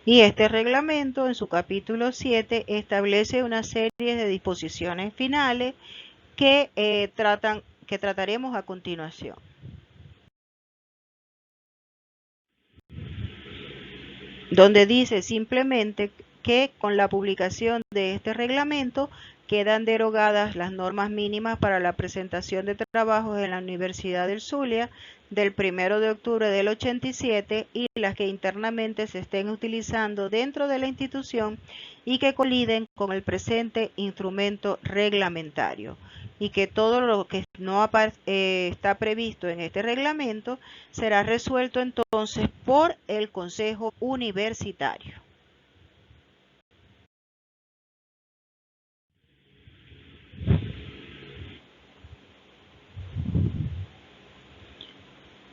Y este reglamento en su capítulo 7 establece una serie de disposiciones finales que trataremos a continuación. Donde dice simplemente que con la publicación de este reglamento quedan derogadas las normas mínimas para la presentación de trabajos en la Universidad del Zulia del 1 de octubre del 87 y las que internamente se estén utilizando dentro de la institución y que coliden con el presente instrumento reglamentario, y que todo lo que no está previsto en este reglamento será resuelto entonces por el Consejo Universitario.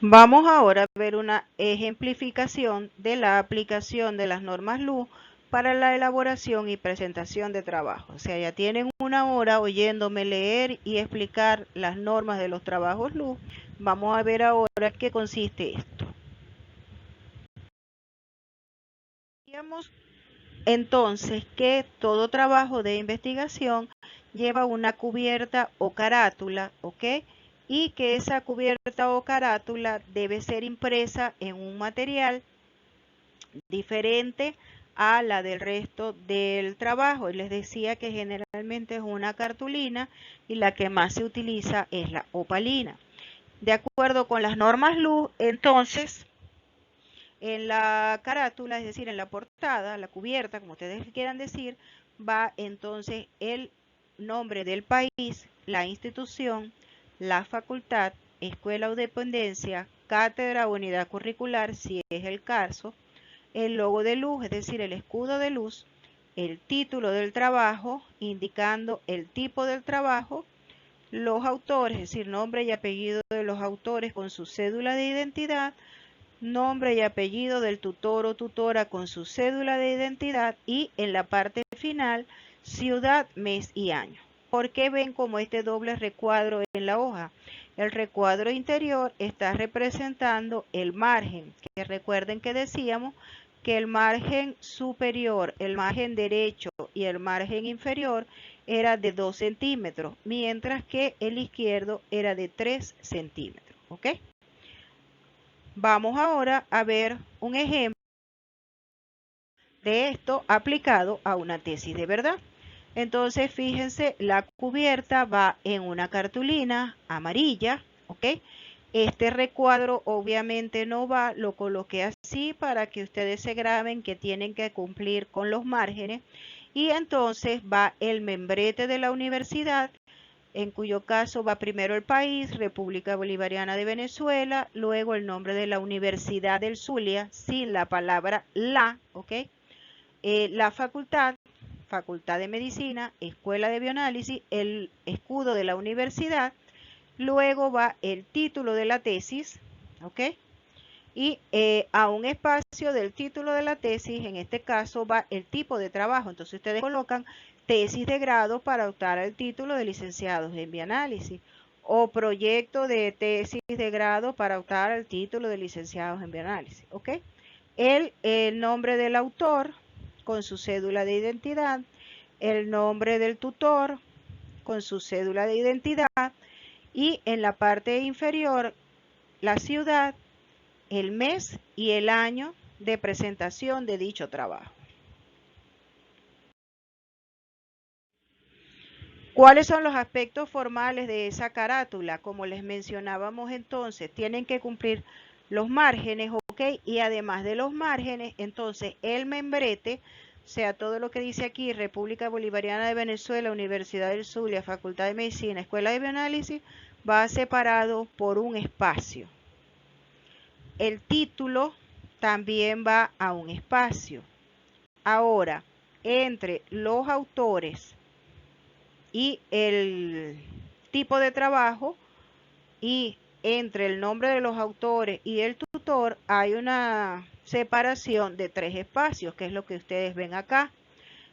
Vamos ahora a ver una ejemplificación de la aplicación de las normas LUS para la elaboración y presentación de trabajos. O sea, ya tienen una hora oyéndome leer y explicar las normas de los trabajos LUS. Vamos a ver ahora qué consiste esto. Digamos entonces que todo trabajo de investigación lleva una cubierta o carátula, ¿ok? Y que esa cubierta o carátula debe ser impresa en un material diferente a la del resto del trabajo. Y les decía que generalmente es una cartulina y la que más se utiliza es la opalina. De acuerdo con las normas LUS, entonces, en la carátula, es decir, en la portada, la cubierta, como ustedes quieran decir, va entonces el nombre del país, la institución, la facultad, escuela o dependencia, cátedra o unidad curricular, si es el caso, el logo de luz, es decir, el escudo de luz, el título del trabajo, indicando el tipo del trabajo, los autores, es decir, nombre y apellido de los autores con su cédula de identidad, nombre y apellido del tutor o tutora con su cédula de identidad y en la parte final, ciudad, mes y año. ¿Por qué ven como este doble recuadro en la hoja? El recuadro interior está representando el margen, que recuerden que decíamos que el margen superior, el margen derecho y el margen inferior era de 2 centímetros, mientras que el izquierdo era de 3 centímetros. ¿Ok? Vamos ahora a ver un ejemplo de esto aplicado a una tesis de verdad. Entonces, fíjense, la cubierta va en una cartulina amarilla, ¿ok? Este recuadro obviamente no va, lo coloqué así para que ustedes se graben que tienen que cumplir con los márgenes. Y entonces va el membrete de la universidad, en cuyo caso va primero el país, República Bolivariana de Venezuela, luego el nombre de la Universidad del Zulia, sin la palabra la, ¿ok? La facultad, Facultad de Medicina, Escuela de Bioanálisis, el escudo de la universidad, luego va el título de la tesis, ¿ok? Y a un espacio del título de la tesis, en este caso va el tipo de trabajo. Entonces ustedes colocan tesis de grado para optar al título de licenciados en bioanálisis o proyecto de tesis de grado para optar al título de licenciados en bioanálisis, ¿ok? El nombre del autor con su cédula de identidad, el nombre del tutor con su cédula de identidad y en la parte inferior la ciudad, el mes y el año de presentación de dicho trabajo. ¿Cuáles son los aspectos formales de esa carátula? Como les mencionábamos entonces, tienen que cumplir los márgenes, ¿ok? Y además de los márgenes, entonces el membrete, o sea, todo lo que dice aquí, República Bolivariana de Venezuela, Universidad del Zulia, Facultad de Medicina, Escuela de Bioanálisis, va separado por un espacio. El título también va a un espacio. Ahora, entre los autores y el tipo de trabajo y entre el nombre de los autores y el tutor hay una separación de 3 espacios, que es lo que ustedes ven acá,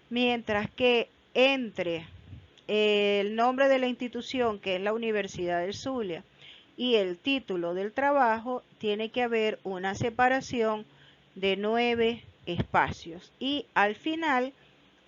mientras que entre el nombre de la institución, que es la Universidad del Zulia, y el título del trabajo, tiene que haber una separación de 9 espacios. Y al final,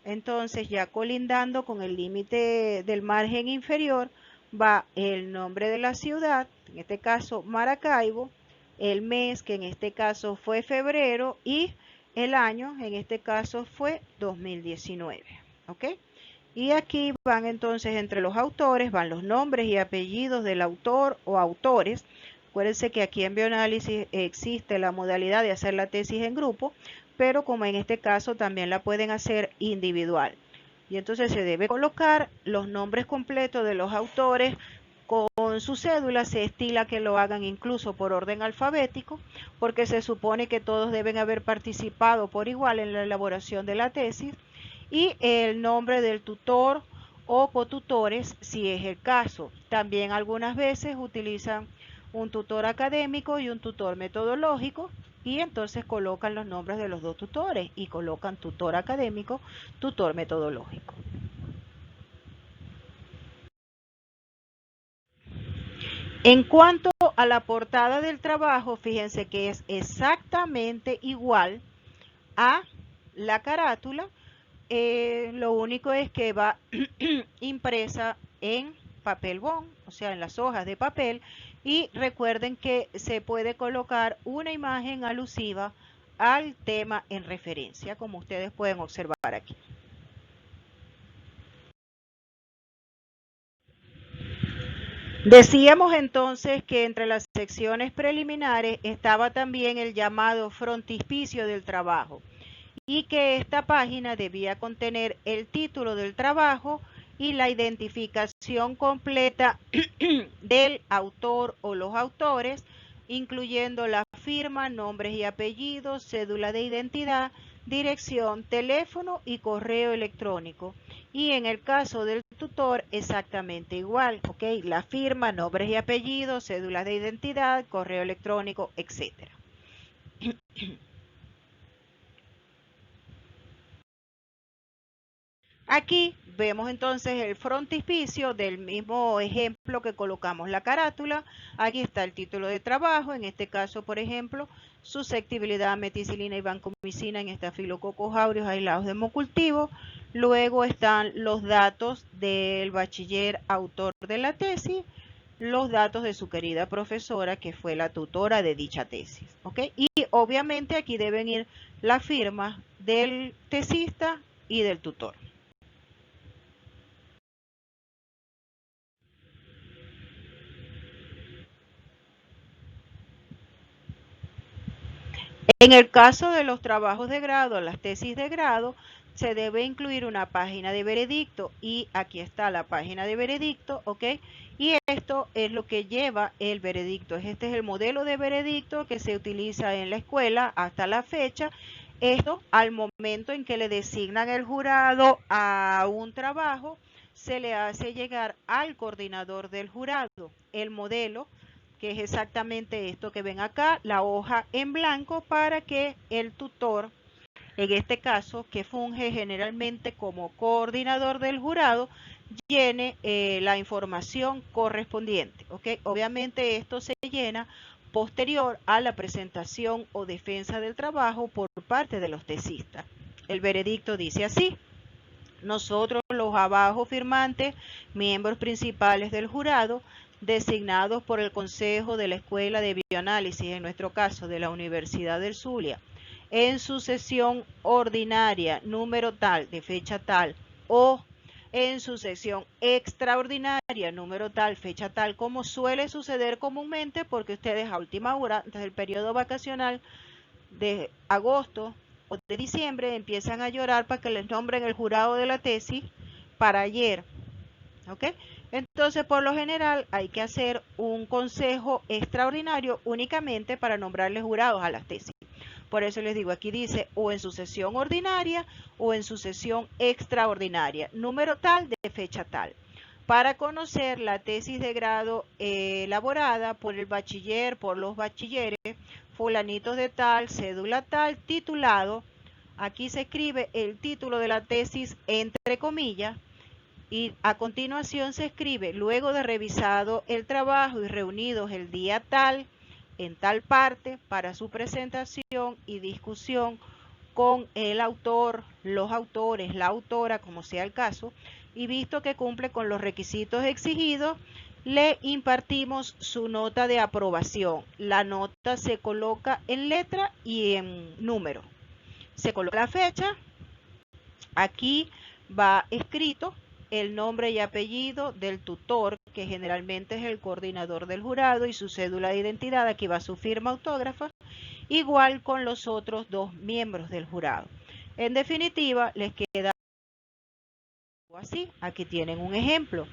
entonces ya colindando con el límite del margen inferior, va el nombre de la ciudad, en este caso Maracaibo, el mes, que en este caso fue febrero, y el año, en este caso fue 2019. ¿Ok? Y aquí van entonces entre los autores, van los nombres y apellidos del autor o autores. Acuérdense que aquí en bioanálisis existe la modalidad de hacer la tesis en grupo, pero como en este caso también la pueden hacer individual. Y entonces se debe colocar los nombres completos de los autores con su cédula. Se estila que lo hagan incluso por orden alfabético, porque se supone que todos deben haber participado por igual en la elaboración de la tesis, y el nombre del tutor o cotutores si es el caso. También algunas veces utilizan un tutor académico y un tutor metodológico, y entonces colocan los nombres de los dos tutores y colocan tutor académico, tutor metodológico. En cuanto a la portada del trabajo, fíjense que es exactamente igual a la carátula. Lo único es que va impresa en papel bond, o sea, en las hojas de papel, y recuerden que se puede colocar una imagen alusiva al tema en referencia, como ustedes pueden observar aquí. Decíamos entonces que entre las secciones preliminares estaba también el llamado frontispicio del trabajo, y que esta página debía contener el título del trabajo y la identificación completa del autor o los autores, incluyendo la firma, nombres y apellidos, cédula de identidad, dirección, teléfono y correo electrónico. Y en el caso del tutor, exactamente igual, ¿ok? La firma, nombres y apellidos, cédulas de identidad, correo electrónico, etcétera. Aquí vemos entonces el frontispicio del mismo ejemplo que colocamos la carátula. Aquí está el título de trabajo, en este caso, por ejemplo, susceptibilidad a meticilina y vancomicina en estafilococos aureus aislados de mocultivo. Luego están los datos del bachiller autor de la tesis, los datos de su querida profesora, que fue la tutora de dicha tesis. ¿Ok? Y obviamente aquí deben ir las firmas del tesista y del tutor. En el caso de los trabajos de grado, las tesis de grado, se debe incluir una página de veredicto, y aquí está la página de veredicto, ¿ok? Y esto es lo que lleva el veredicto. Este es el modelo de veredicto que se utiliza en la escuela hasta la fecha. Esto, al momento en que le designan el jurado a un trabajo, se le hace llegar al coordinador del jurado el modelo, que es exactamente esto que ven acá, la hoja en blanco, para que el tutor, en este caso, que funge generalmente como coordinador del jurado, llene la información correspondiente. ¿Ok? Obviamente esto se llena posterior a la presentación o defensa del trabajo por parte de los tesistas. El veredicto dice así: nosotros, los abajo firmantes, miembros principales del jurado, designados por el Consejo de la Escuela de Bioanálisis, en nuestro caso de la Universidad del Zulia, en su sesión ordinaria número tal, de fecha tal, o en su sesión extraordinaria número tal, fecha tal, como suele suceder comúnmente, porque ustedes a última hora, antes del periodo vacacional de agosto o de diciembre, empiezan a llorar para que les nombren el jurado de la tesis para ayer. ¿Ok? Entonces, por lo general, hay que hacer un consejo extraordinario únicamente para nombrarle jurados a las tesis. Por eso les digo, aquí dice o en su sesión ordinaria o en su sesión extraordinaria, número tal de fecha tal, para conocer la tesis de grado elaborada por el bachiller, por los bachilleres, fulanitos de tal, cédula tal, titulado. Aquí se escribe el título de la tesis entre comillas, y a continuación se escribe: luego de revisado el trabajo y reunidos el día tal, en tal parte, para su presentación y discusión con el autor, los autores, la autora, como sea el caso, y visto que cumple con los requisitos exigidos, le impartimos su nota de aprobación. La nota se coloca en letra y en número. Se coloca la fecha. Aquí va escrito el nombre y apellido del tutor, que generalmente es el coordinador del jurado, y su cédula de identidad. Aquí va su firma autógrafa, igual con los otros dos miembros del jurado. En definitiva, les queda así. Aquí tienen un ejemplo.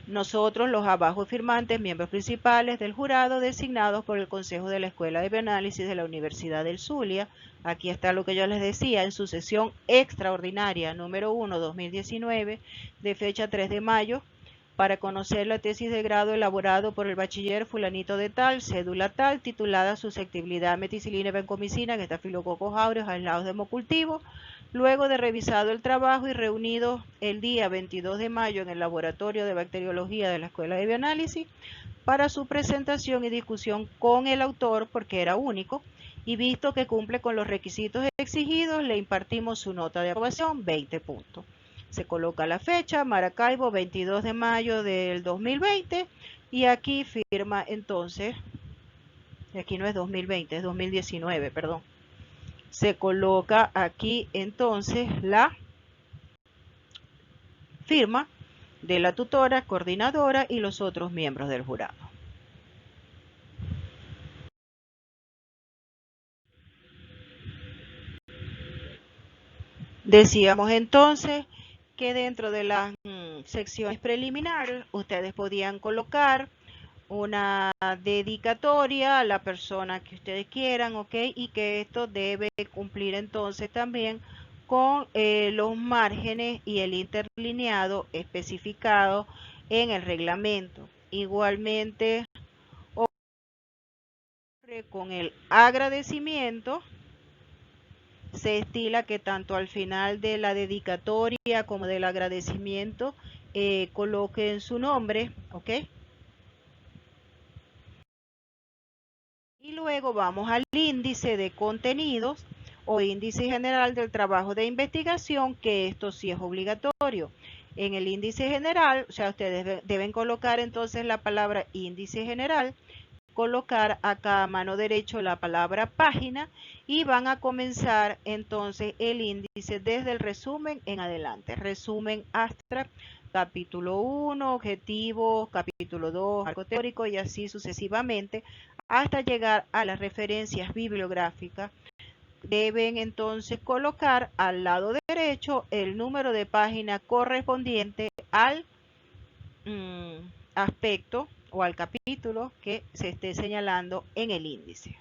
Nosotros, los abajo firmantes, miembros principales del jurado designados por el Consejo de la Escuela de Bioanálisis de la Universidad del Zulia. Aquí está lo que yo les decía en su sesión extraordinaria número 1, 2019, de fecha 3 de mayo, para conocer la tesis de grado elaborado por el bachiller fulanito de tal, cédula tal, titulada Susceptibilidad a meticilina y vancomicina en estafilococos áureos aislados de hemocultivo. Luego de revisado el trabajo y reunido el día 22 de mayo en el Laboratorio de Bacteriología de la Escuela de Bioanálisis para su presentación y discusión con el autor, porque era único, y visto que cumple con los requisitos exigidos, le impartimos su nota de aprobación, 20 puntos. Se coloca la fecha, Maracaibo, 22 de mayo del 2020, y aquí firma entonces, aquí no es 2020, es 2019, perdón. Se coloca aquí entonces la firma de la tutora, coordinadora y los otros miembros del jurado. Decíamos entonces que dentro de las secciones preliminares ustedes podían colocar una dedicatoria a la persona que ustedes quieran, ¿ok? Y que esto debe cumplir entonces también con los márgenes y el interlineado especificado en el reglamento. Igualmente ocurre con el agradecimiento. Se estila que tanto al final de la dedicatoria como del agradecimiento coloquen su nombre, ¿ok? Y luego vamos al índice de contenidos o índice general del trabajo de investigación, que esto sí es obligatorio. En el índice general, o sea, ustedes deben colocar entonces la palabra índice general, colocar acá a mano derecha la palabra página y van a comenzar entonces el índice desde el resumen en adelante. Resumen hasta capítulo 1, objetivo, capítulo 2, marco teórico y así sucesivamente hasta llegar a las referencias bibliográficas. Deben entonces colocar al lado derecho el número de página correspondiente al aspecto o al capítulo que se esté señalando en el índice.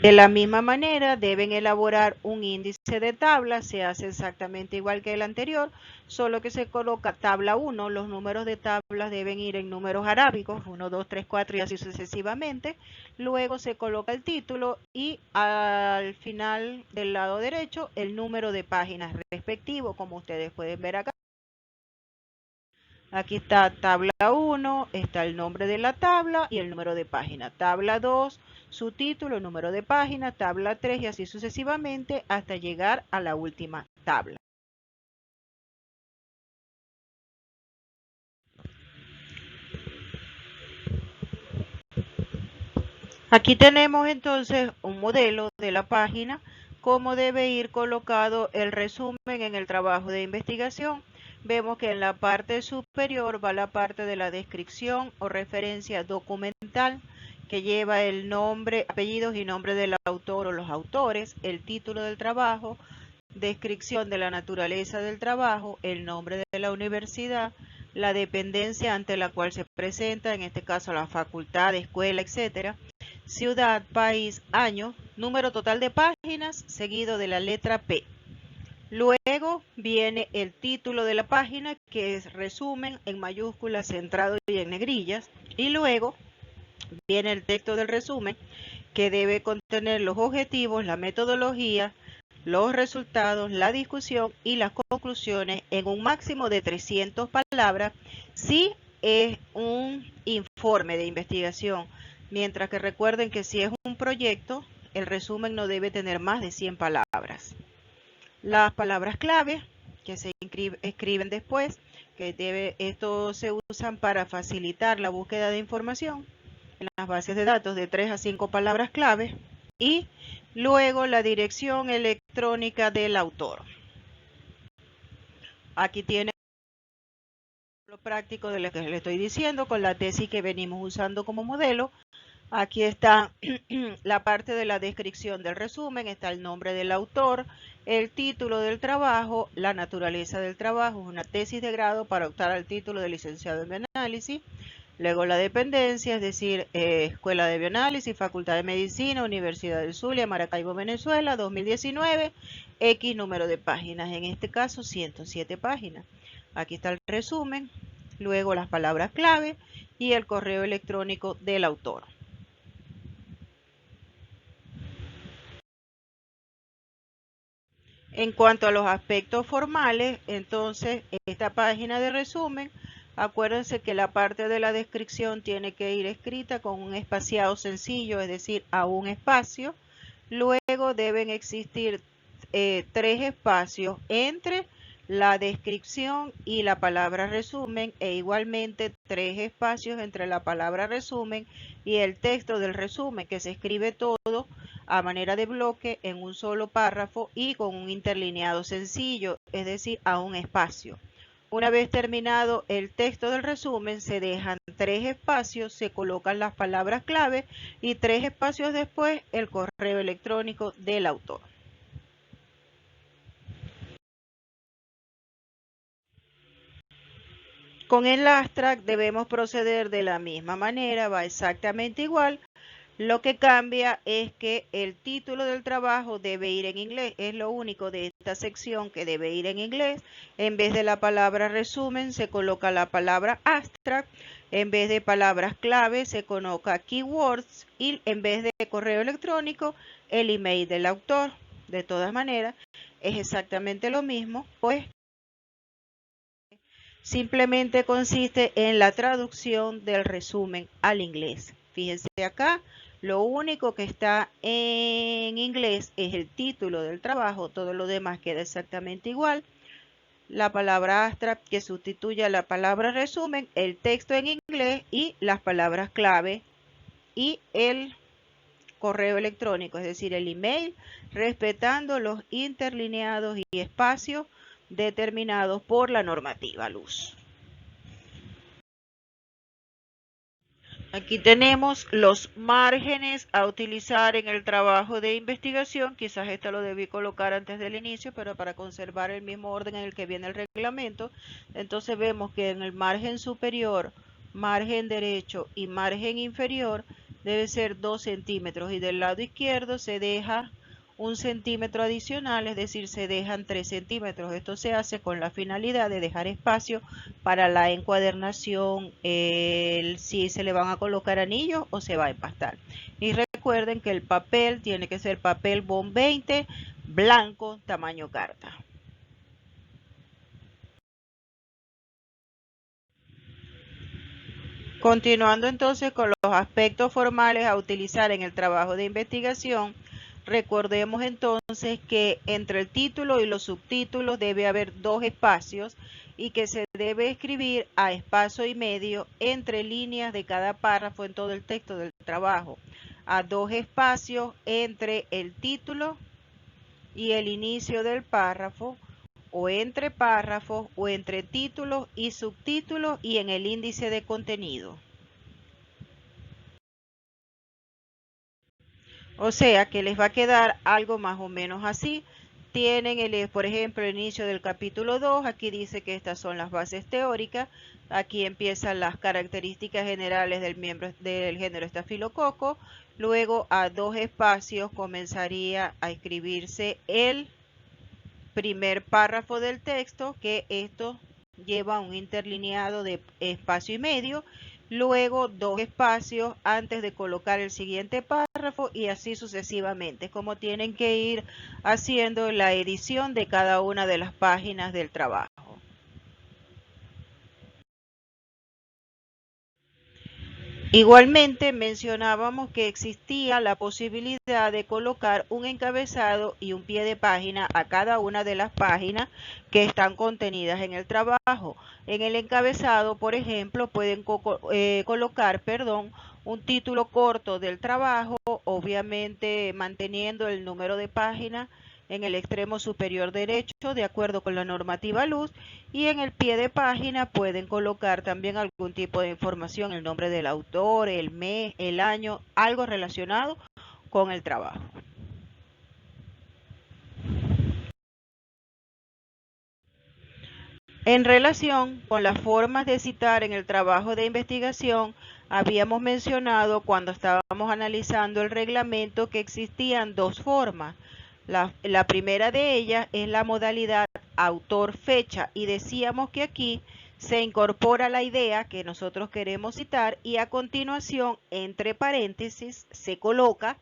De la misma manera, deben elaborar un índice de tabla, se hace exactamente igual que el anterior, solo que se coloca tabla 1, los números de tablas deben ir en números arábicos, 1, 2, 3, 4 y así sucesivamente. Luego se coloca el título y al final del lado derecho el número de páginas respectivo, como ustedes pueden ver acá. Aquí está tabla 1, está el nombre de la tabla y el número de página. Tabla 2, su título, número de página, tabla 3 y así sucesivamente hasta llegar a la última tabla. Aquí tenemos entonces un modelo de la página, cómo debe ir colocado el resumen en el trabajo de investigación. Vemos que en la parte superior va la parte de la descripción o referencia documental, que lleva el nombre, apellidos y nombre del autor o los autores, el título del trabajo, descripción de la naturaleza del trabajo, el nombre de la universidad, la dependencia ante la cual se presenta, en este caso la facultad, escuela, etcétera, ciudad, país, año, número total de páginas, seguido de la letra P. Luego viene el título de la página, que es resumen en mayúsculas, centrado y en negrillas. Y luego viene el texto del resumen, que debe contener los objetivos, la metodología, los resultados, la discusión y las conclusiones en un máximo de 300 palabras si es un informe de investigación Mientras que recuerden que si es un proyecto, el resumen no debe tener más de 100 palabras. Las palabras clave que se escriben después, estos se usan para facilitar la búsqueda de información en las bases de datos de 3 a 5 palabras clave, y luego la dirección electrónica del autor. Aquí tiene lo práctico de lo que le estoy diciendo con la tesis que venimos usando como modelo. Aquí está la parte de la descripción del resumen, está el nombre del autor, el título del trabajo, la naturaleza del trabajo, una tesis de grado para optar al título de licenciado en bioanálisis. Luego la dependencia, es decir, Escuela de Bioanálisis, Facultad de Medicina, Universidad del Zulia, Maracaibo, Venezuela, 2019, X número de páginas, en este caso 107 páginas. Aquí está el resumen, luego las palabras clave y el correo electrónico del autor. En cuanto a los aspectos formales, entonces esta página de resumen, acuérdense que la parte de la descripción tiene que ir escrita con un espaciado sencillo, es decir, a un espacio. Luego deben existir 3 espacios entre la descripción y la palabra resumen, e igualmente 3 espacios entre la palabra resumen y el texto del resumen, que se escribe todo a manera de bloque en un solo párrafo y con un interlineado sencillo, es decir, a un espacio. Una vez terminado el texto del resumen, se dejan 3 espacios, se colocan las palabras clave y 3 espacios después el correo electrónico del autor. Con el abstract debemos proceder de la misma manera, va exactamente igual. Lo que cambia es que el título del trabajo debe ir en inglés. Es lo único de esta sección que debe ir en inglés. En vez de la palabra resumen se coloca la palabra abstract. En vez de palabras clave se coloca keywords. Y en vez de correo electrónico, el email del autor. De todas maneras, es exactamente lo mismo, pues simplemente consiste en la traducción del resumen al inglés. Fíjense acá, lo único que está en inglés es el título del trabajo, todo lo demás queda exactamente igual. La palabra abstract que sustituye a la palabra resumen, el texto en inglés y las palabras clave y el correo electrónico, es decir, el email, respetando los interlineados y espacios determinados por la normativa LUZ. Aquí tenemos los márgenes a utilizar en el trabajo de investigación. Quizás esto lo debí colocar antes del inicio, pero para conservar el mismo orden en el que viene el reglamento. Entonces vemos que en el margen superior, margen derecho y margen inferior debe ser 2 centímetros, y del lado izquierdo se deja 1 centímetro adicional, es decir, se dejan 3 centímetros. Esto se hace con la finalidad de dejar espacio para la encuadernación, si se le van a colocar anillos o se va a empastar. Y recuerden que el papel tiene que ser papel bond 20, blanco, tamaño carta. Continuando entonces con los aspectos formales a utilizar en el trabajo de investigación, recordemos entonces que entre el título y los subtítulos debe haber 2 espacios y que se debe escribir a espacio y medio entre líneas de cada párrafo en todo el texto del trabajo, a 2 espacios entre el título y el inicio del párrafo, o entre párrafos, o entre títulos y subtítulos y en el índice de contenido. O sea que les va a quedar algo más o menos así. Tienen, por ejemplo, el inicio del capítulo 2, aquí dice que estas son las bases teóricas. Aquí empiezan las características generales del género estafilococo. Luego a 2 espacios comenzaría a escribirse el primer párrafo del texto, que esto lleva un interlineado de espacio y medio, luego 2 espacios antes de colocar el siguiente párrafo, y así sucesivamente, como tienen que ir haciendo la edición de cada una de las páginas del trabajo. Igualmente mencionábamos que existía la posibilidad de colocar un encabezado y un pie de página a cada una de las páginas que están contenidas en el trabajo. En el encabezado, por ejemplo, pueden colocar, un título corto del trabajo, obviamente manteniendo el número de páginas en el extremo superior derecho de acuerdo con la normativa LUZ, y en el pie de página pueden colocar también algún tipo de información, el nombre del autor, el mes, el año, algo relacionado con el trabajo. En relación con las formas de citar en el trabajo de investigación, habíamos mencionado cuando estábamos analizando el reglamento que existían dos formas. La primera de ellas es la modalidad autor-fecha, y decíamos que aquí se incorpora la idea que nosotros queremos citar y a continuación, entre paréntesis, se coloca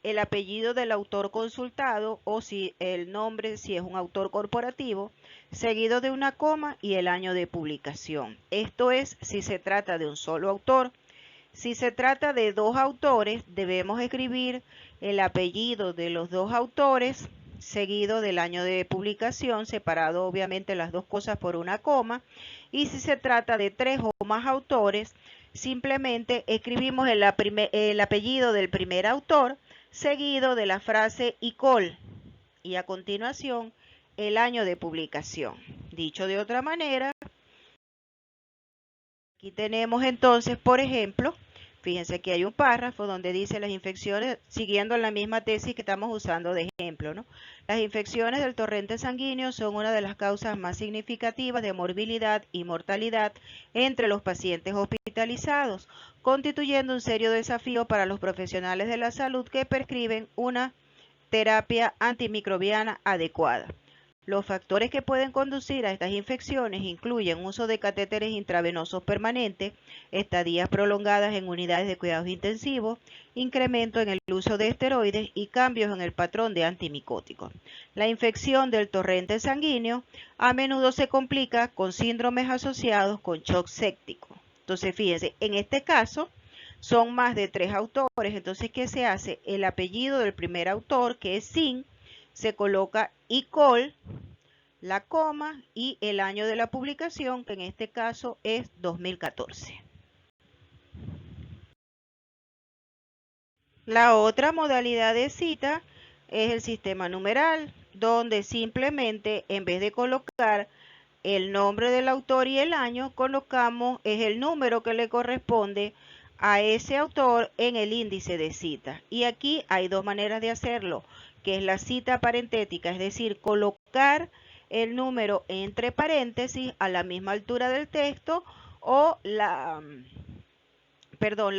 el apellido del autor consultado, o si el nombre, si es un autor corporativo, seguido de una coma y el año de publicación. Esto es si se trata de un solo autor. Si se trata de dos autores, debemos escribir el apellido de los dos autores seguido del año de publicación, separado obviamente las dos cosas por una coma. Y si se trata de tres o más autores, simplemente escribimos el apellido del primer autor seguido de la frase ICOL y a continuación el año de publicación. Dicho de otra manera, aquí tenemos entonces, por ejemplo, fíjense que hay un párrafo donde dice las infecciones, siguiendo la misma tesis que estamos usando de ejemplo, ¿no? Las infecciones del torrente sanguíneo son una de las causas más significativas de morbilidad y mortalidad entre los pacientes hospitalizados, constituyendo un serio desafío para los profesionales de la salud que prescriben una terapia antimicrobiana adecuada. Los factores que pueden conducir a estas infecciones incluyen uso de catéteres intravenosos permanentes, estadías prolongadas en unidades de cuidados intensivos, incremento en el uso de esteroides y cambios en el patrón de antimicóticos. La infección del torrente sanguíneo a menudo se complica con síndromes asociados con shock séptico. Entonces, fíjense, en este caso son más de tres autores. Entonces, ¿qué se hace? El apellido del primer autor, que es Sin, se coloca ICOL, la coma y el año de la publicación, que en este caso es 2014. La otra modalidad de cita es el sistema numeral, donde simplemente en vez de colocar el nombre del autor y el año, colocamos es el número que le corresponde a ese autor en el índice de cita. Y aquí hay dos maneras de hacerlo, que es la cita parentética, es decir, colocar el número entre paréntesis a la misma altura del texto, o la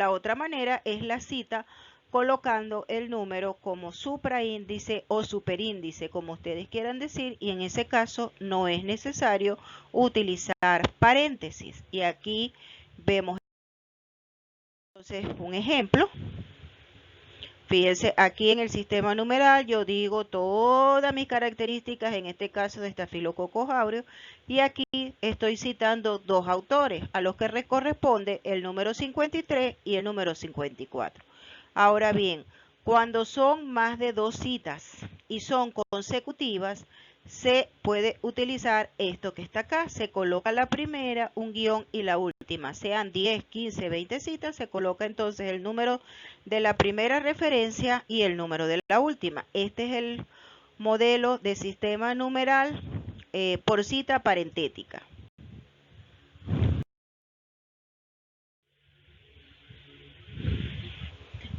otra manera es la cita colocando el número como supraíndice o superíndice, como ustedes quieran decir, y en ese caso no es necesario utilizar paréntesis. Y aquí vemos entonces un ejemplo. Fíjense, aquí en el sistema numeral yo digo todas mis características, en este caso de Staphylococcus aureus, y aquí estoy citando dos autores a los que corresponde el número 53 y el número 54. Ahora bien, cuando son más de dos citas y son consecutivas, se puede utilizar esto que está acá. Se coloca la primera, un guión y la última. Sean 10, 15, 20 citas, se coloca entonces el número de la primera referencia y el número de la última. Este es el modelo de sistema numeral por cita parentética.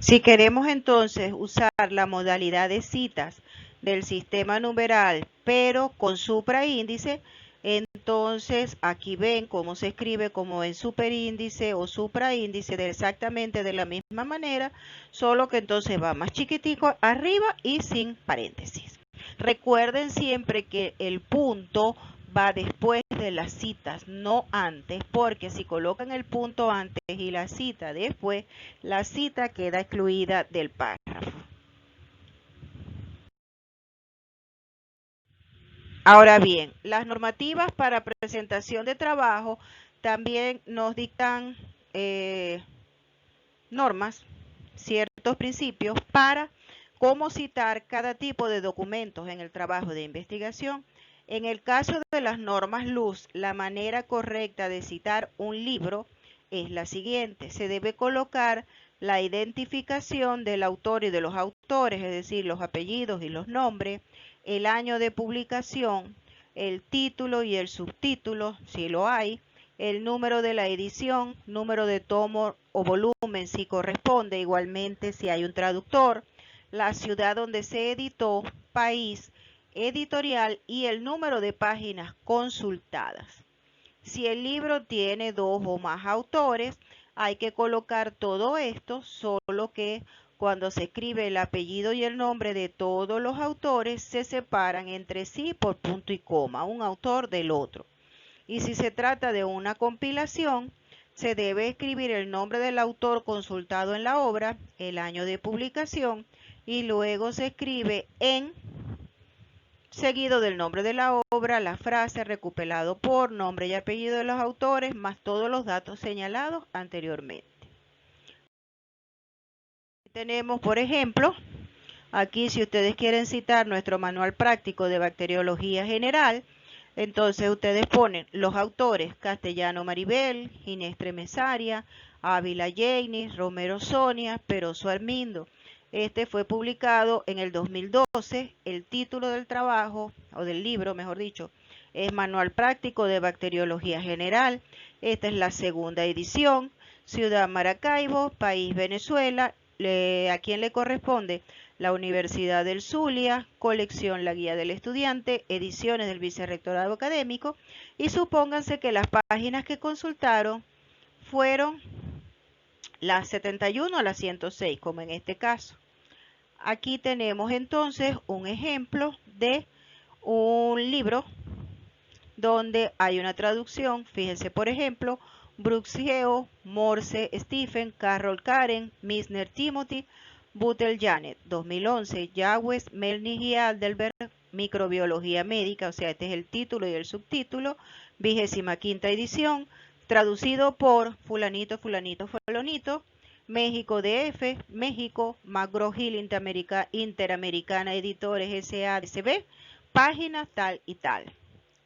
Si queremos entonces usar la modalidad de citas del sistema numeral, pero con supraíndice, entonces aquí ven cómo se escribe como en superíndice o supraíndice, exactamente de la misma manera, solo que entonces va más chiquitico arriba y sin paréntesis. Recuerden siempre que el punto va después de las citas, no antes, porque si colocan el punto antes y la cita después, la cita queda excluida del párrafo. Ahora bien, las normativas para presentación de trabajo también nos dictan normas, ciertos principios para cómo citar cada tipo de documentos en el trabajo de investigación. En el caso de las normas LUZ, la manera correcta de citar un libro es la siguiente. Se debe colocar la identificación del autor y de los autores, es decir, los apellidos y los nombres, el año de publicación, el título y el subtítulo, si lo hay, el número de la edición, número de tomo o volumen si corresponde, igualmente si hay un traductor, la ciudad donde se editó, país, editorial y el número de páginas consultadas. Si el libro tiene 2 o más autores, hay que colocar todo esto, solo que cuando se escribe el apellido y el nombre de todos los autores se separan entre sí por punto y coma, un autor del otro. Y si se trata de una compilación, se debe escribir el nombre del autor consultado en la obra, el año de publicación y luego se escribe en seguido del nombre de la obra, la frase recopilado por nombre y apellido de los autores, más todos los datos señalados anteriormente. Tenemos, por ejemplo, aquí si ustedes quieren citar nuestro manual práctico de bacteriología general, entonces ustedes ponen los autores: Castellano Maribel, Ginés Mesaria, Ávila Jainis, Romero Sonia, Peroso Armindo. Este fue publicado en el 2012. El título del trabajo, o del libro, mejor dicho, es Manual Práctico de Bacteriología General. Esta es la segunda edición. Ciudad Maracaibo, país Venezuela. ¿A quién le corresponde? La Universidad del Zulia, colección La Guía del Estudiante, ediciones del Vicerrectorado Académico. Y supónganse que las páginas que consultaron fueron las 71 a las 106, como en este caso. Aquí tenemos entonces un ejemplo de un libro donde hay una traducción. Fíjense, por ejemplo, Brooks Geo, Morse Stephen, Carroll Karen, Misner Timothy, Buttel Janet, 2011, Yawes, Melnick y Aldelberg, Microbiología Médica, o sea, este es el título y el subtítulo, 25ª edición, traducido por fulanito, fulanito, fulanito, México DF, México, McGraw-Hill Interamericana Editores S.A.D.C.B., página tal y tal.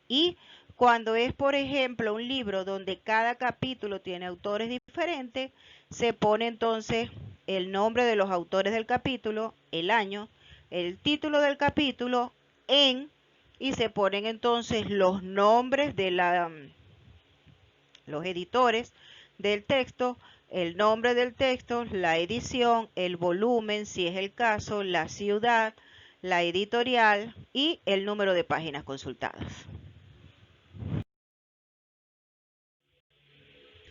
Y cuando es, por ejemplo, un libro donde cada capítulo tiene autores diferentes, se pone entonces el nombre de los autores del capítulo, el año, el título del capítulo, y se ponen entonces los nombres de los editores del texto, el nombre del texto, la edición, el volumen, si es el caso, la ciudad, la editorial y el número de páginas consultadas.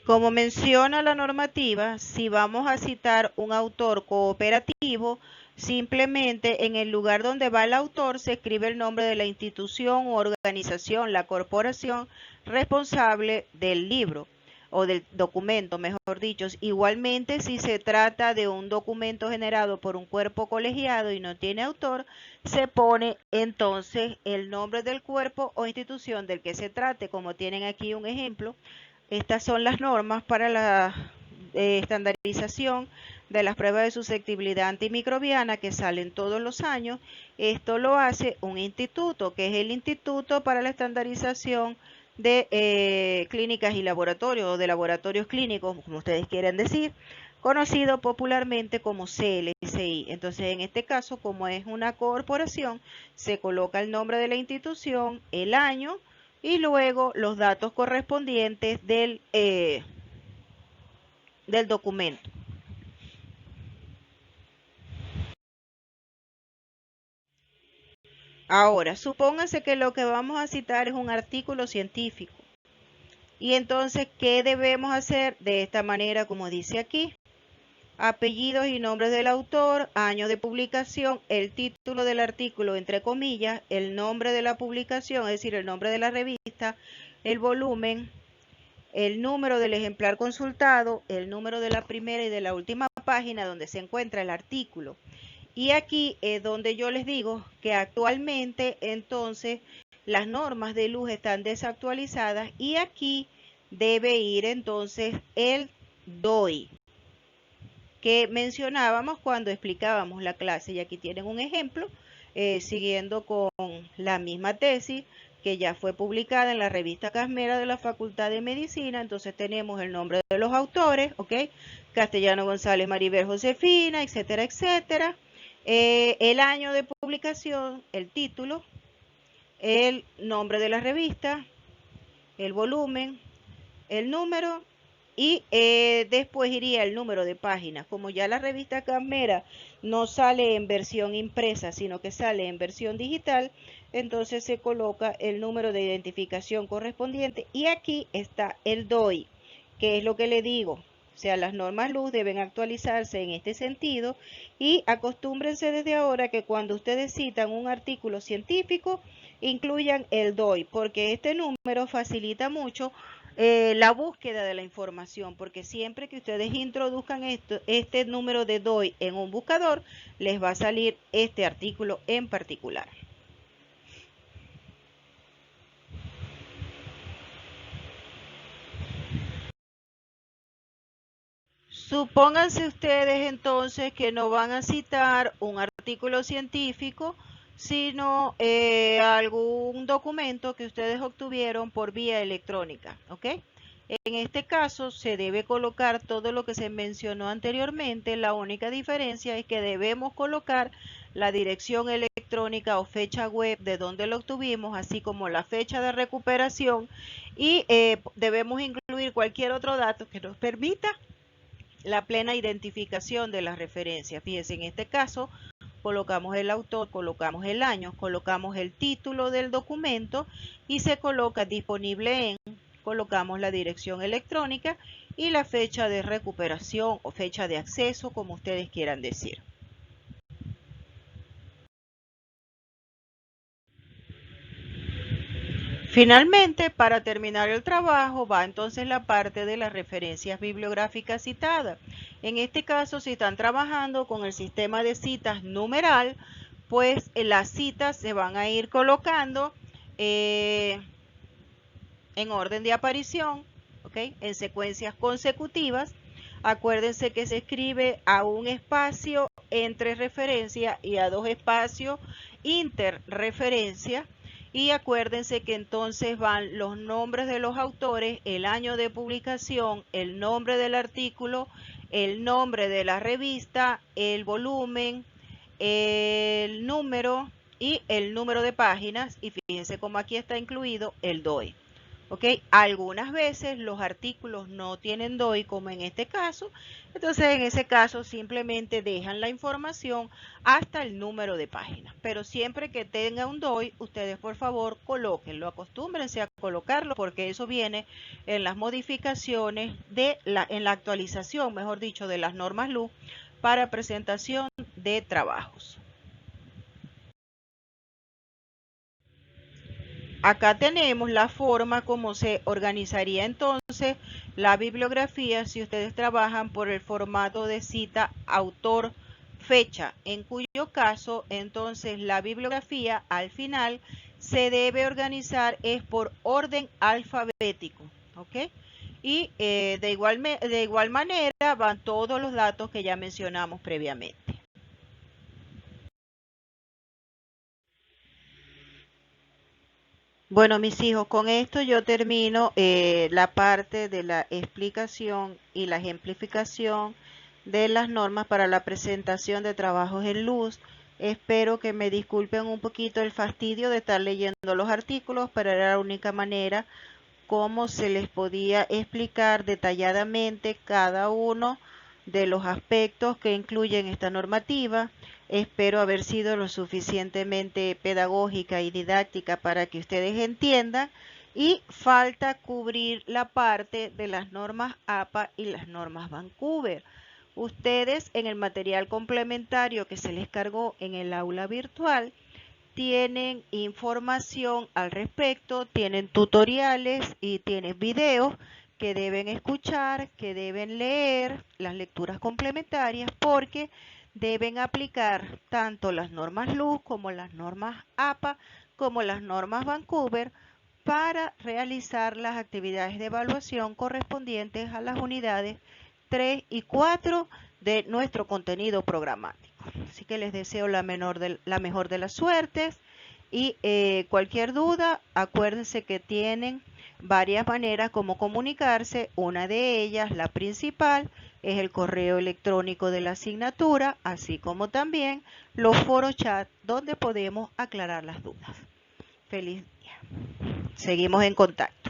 Como menciona la normativa, si vamos a citar un autor cooperativo, simplemente en el lugar donde va el autor se escribe el nombre de la institución u organización, la corporación responsable del libro o del documento, mejor dicho. Igualmente, si se trata de un documento generado por un cuerpo colegiado y no tiene autor, se pone entonces el nombre del cuerpo o institución del que se trate, como tienen aquí un ejemplo. Estas son las normas para la estandarización de las pruebas de susceptibilidad antimicrobiana que salen todos los años. Esto lo hace un instituto, que es el Instituto para la Estandarización de Clínicas y Laboratorios, o de Laboratorios Clínicos, como ustedes quieren decir, conocido popularmente como CLSI. Entonces, en este caso, como es una corporación, se coloca el nombre de la institución, el año, y luego los datos correspondientes del documento. Ahora, supónganse que lo que vamos a citar es un artículo científico. Y entonces, ¿qué debemos hacer? De esta manera, como dice aquí: apellidos y nombres del autor, año de publicación, el título del artículo, entre comillas, el nombre de la publicación, es decir, el nombre de la revista, el volumen, el número del ejemplar consultado, el número de la primera y de la última página donde se encuentra el artículo. Y aquí es donde yo les digo que actualmente entonces las normas de luz están desactualizadas y aquí debe ir entonces el DOI que mencionábamos cuando explicábamos la clase. Y aquí tienen un ejemplo, siguiendo con la misma tesis que ya fue publicada en la revista Casmera de la Facultad de Medicina. Entonces tenemos el nombre de los autores, ¿ok? Castellano González, Maribel Josefina, etcétera, etcétera. El año de publicación, el título, el nombre de la revista, el volumen, el número y después iría el número de páginas. Como ya la revista Casmera no sale en versión impresa, sino que sale en versión digital, entonces se coloca el número de identificación correspondiente y aquí está el DOI, que es lo que le digo. O sea, las normas LUS deben actualizarse en este sentido y acostúmbrense desde ahora que cuando ustedes citan un artículo científico, incluyan el DOI, porque este número facilita mucho la búsqueda de la información, porque siempre que ustedes introduzcan este número de DOI en un buscador, les va a salir este artículo en particular. Supónganse ustedes entonces que no van a citar un artículo científico, sino algún documento que ustedes obtuvieron por vía electrónica, ¿ok? En este caso se debe colocar todo lo que se mencionó anteriormente. La única diferencia es que debemos colocar la dirección electrónica o fecha web de donde lo obtuvimos, así como la fecha de recuperación, y debemos incluir cualquier otro dato que nos permita la plena identificación de las referencias. Fíjense, en este caso colocamos el autor, colocamos el año, colocamos el título del documento y se coloca disponible en, colocamos la dirección electrónica y la fecha de recuperación o fecha de acceso, como ustedes quieran decir. Finalmente, para terminar el trabajo, va entonces la parte de las referencias bibliográficas citadas. En este caso, si están trabajando con el sistema de citas numeral, pues las citas se van a ir colocando en orden de aparición, ¿ok? En secuencias consecutivas. Acuérdense que se escribe a un espacio entre referencia y a dos espacios interreferencia. Y acuérdense que entonces van los nombres de los autores, el año de publicación, el nombre del artículo, el nombre de la revista, el volumen, el número y el número de páginas. Y fíjense cómo aquí está incluido el DOI. ¿Ok? Algunas veces los artículos no tienen DOI, como en este caso. Entonces, en ese caso, simplemente dejan la información hasta el número de página. Pero siempre que tenga un DOI, ustedes por favor colóquenlo, acostúmbrense a colocarlo, porque eso viene en las modificaciones en la actualización, mejor dicho, de las normas LUS para presentación de trabajos. Acá tenemos la forma como se organizaría entonces la bibliografía si ustedes trabajan por el formato de cita autor fecha, en cuyo caso entonces la bibliografía al final se debe organizar es por orden alfabético, ¿ok? Y de igual manera van todos los datos que ya mencionamos previamente. Bueno, mis hijos, con esto yo termino la parte de la explicación y la ejemplificación de las normas para la presentación de trabajos en luz. Espero que me disculpen un poquito el fastidio de estar leyendo los artículos, pero era la única manera como se les podía explicar detalladamente cada uno de los aspectos que incluyen esta normativa. Espero haber sido lo suficientemente pedagógica y didáctica para que ustedes entiendan. Y falta cubrir la parte de las normas APA y las normas Vancouver. Ustedes en el material complementario que se les cargó en el aula virtual tienen información al respecto, tienen tutoriales y tienen videos que deben escuchar, que deben leer, las lecturas complementarias, porque deben aplicar tanto las normas LUS como las normas APA, como las normas Vancouver, para realizar las actividades de evaluación correspondientes a las unidades 3 y 4 de nuestro contenido programático. Así que les deseo la mejor de las suertes y cualquier duda, acuérdense que tienen varias maneras como comunicarse. Una de ellas, la principal, es el correo electrónico de la asignatura, así como también los foros chat donde podemos aclarar las dudas. Feliz día. Seguimos en contacto.